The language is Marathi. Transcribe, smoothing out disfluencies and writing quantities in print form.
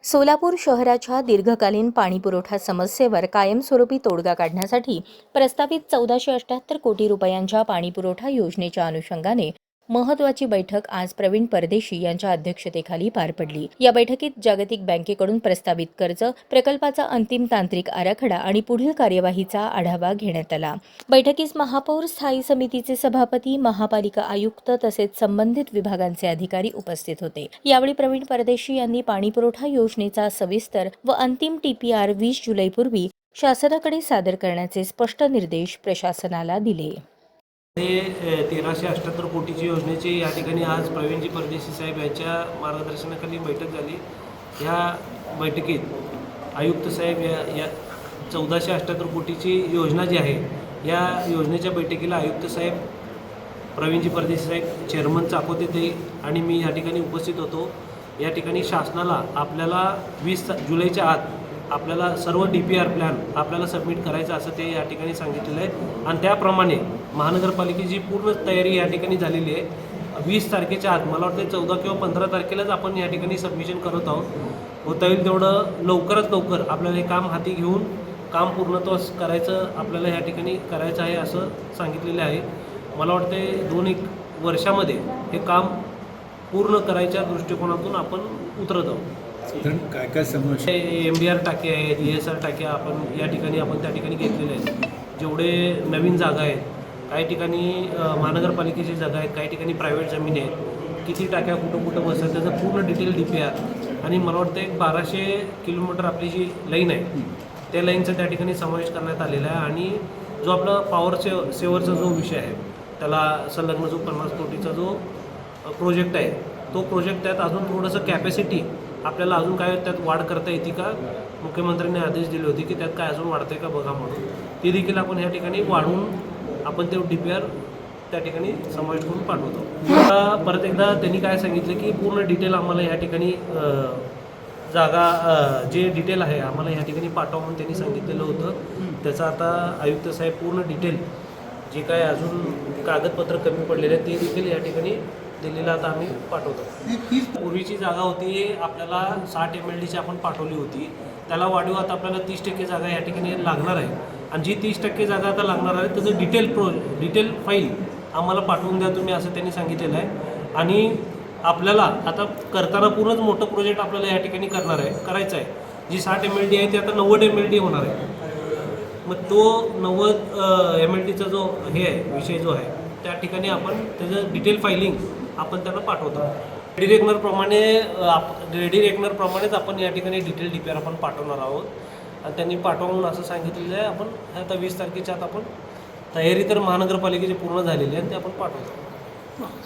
सोलापूर शहराच्या दीर्घकालीन पाणीपुरवठा समस्येवर कायमस्वरूपी तोडगा काढण्यासाठी प्रस्तावित 1478 कोटी रुपयांच्या पाणीपुरवठा योजनेच्या अनुषंगाने महत्त्वाची बैठक आज प्रवीण परदेशी यांच्या अध्यक्षतेखाली पार पडली। या बैठकीत जागतिक बँकेकडून प्रस्तावित कर्ज प्रकल्पाचा अंतिम तांत्रिक आराखडा आणि पुढील कार्यवाहीचा आढावा घेण्यात आला। बैठकीस महापौर स्थायी समितीचे सभापती, महापालिका आयुक्त तसेच संबंधित विभागांचे अधिकारी उपस्थित होते। यावेळी प्रवीण परदेशी यांनी पाणीपुरवठा योजनेचा सविस्तर व अंतिम TPR 20 जुलैपूर्वी शासनाकडे सादर करण्याचे स्पष्ट निर्देश प्रशासनाला दिले। 1378 कोटीची योजनेची या ठिकाणी आज प्रवीणजी परदेशी साहेब यांच्या मार्गदर्शनाखाली बैठक झाली। ह्या बैठकीत आयुक्त साहेब या 1478 कोटीची योजना जी आहे या योजनेच्या बैठकीला आयुक्त साहेब, प्रवीणजी परदेशी साहेब, चेअरमन चाकोते ते आणि मी या ठिकाणी उपस्थित होतो। या ठिकाणी शासनाला आपल्याला 20 जुलैच्या आत आपल्याला सर्व DPR प्लॅन आपल्याला सबमिट करायचं असं ते या ठिकाणी सांगितलेलं आहे आणि त्याप्रमाणे महानगरपालिकेची पूर्ण तयारी या ठिकाणी झालेली आहे। 20 तारखेच्या आत, मला वाटतं 14 किंवा 15 तारखेलाच आपण या ठिकाणी सबमिशन करत आहोत। होता येईल तेवढं लवकरात लवकर आपल्याला हे काम हाती घेऊन काम पूर्णत्वास करायचं आपल्याला या ठिकाणी करायचं आहे असं सांगितलेलं आहे। मला वाटते 2-1 वर्षामध्ये हे काम पूर्ण करायच्या दृष्टिकोनातून आपण उतरत आहोत। काय काय समस्या MDR टाके आहेत, ESR टाक्या आपण या ठिकाणी त्या ठिकाणी घेतलेले आहेत। जेवढे नवीन जागा आहेत, काही ठिकाणी महानगरपालिकेची जागा आहेत, काही ठिकाणी प्रायव्हेट जमीन आहेत, किती टाक्या कुठं कुठं बसतात त्याचं पूर्ण डिटेल DPR आणि मला वाटतं एक 1200 किलोमीटर आपली जी लाईन आहे त्या लाईनचा त्या ठिकाणी समावेश करण्यात आलेला आहे। आणि जो आपला पॉवर सेवरचा जो विषय आहे त्याला संलग्न जो 50 कोटीचा जो प्रोजेक्ट आहे तो प्रोजेक्ट त्यात अजून थोडंसं कॅपॅसिटी आपल्याला अजून काय त्यात वाढ करता येते का, मुख्यमंत्र्यांनी आदेश दिले होते की त्यात काय अजून वाढते का बघा म्हणून, ती देखील आपण ह्या ठिकाणी वाढवून आपण ते DPR त्या ठिकाणी समावेश करून पाठवतो। आता परत एकदा त्यांनी काय सांगितलं की पूर्ण डिटेल आम्हाला ह्या ठिकाणी जागा जे डिटेल आहे आम्हाला ह्या ठिकाणी पाठवा म्हणून त्यांनी सांगितलेलं होतं। त्याचं आता आयुक्त साहेब पूर्ण डिटेल जे काय अजून कागदपत्र कमी पडलेले आहेत ते देखील या ठिकाणी दिल्लीला आता आम्ही पाठवतो। पूर्वीची जागा होती आपल्याला 60 MLDची आपण पाठवली होती, त्याला वाढीव आता आपल्याला 30% जागा या ठिकाणी लागणार आहे आणि जी 30% जागा आता लागणार आहे त्याचं डिटेल फाईल आम्हाला पाठवून द्या तुम्ही असं त्यांनी सांगितलेलं आहे। आणि आपल्याला आता करताना पूर्णच मोठं प्रोजेक्ट आपल्याला या ठिकाणी करायचं आहे। जी 60 MLD आहे ती आता 90 MLD होणार आहे। मग तो 90 MLDचा जो विषय जो आहे त्या ठिकाणी आपण त्याचं डिटेल फायलिंग आपण त्यांना पाठवतो। रेडी रेकनरप्रमाणेच आपण या ठिकाणी डिटेल DPR आपण पाठवणार आहोत आणि त्यांनी पाठवून असं सांगितलेलं आहे। आपण आता 20 तारखेच्या आत आपण तयारी तर महानगरपालिकेची पूर्ण झालेली आहे आणि ते आपण पाठवतो।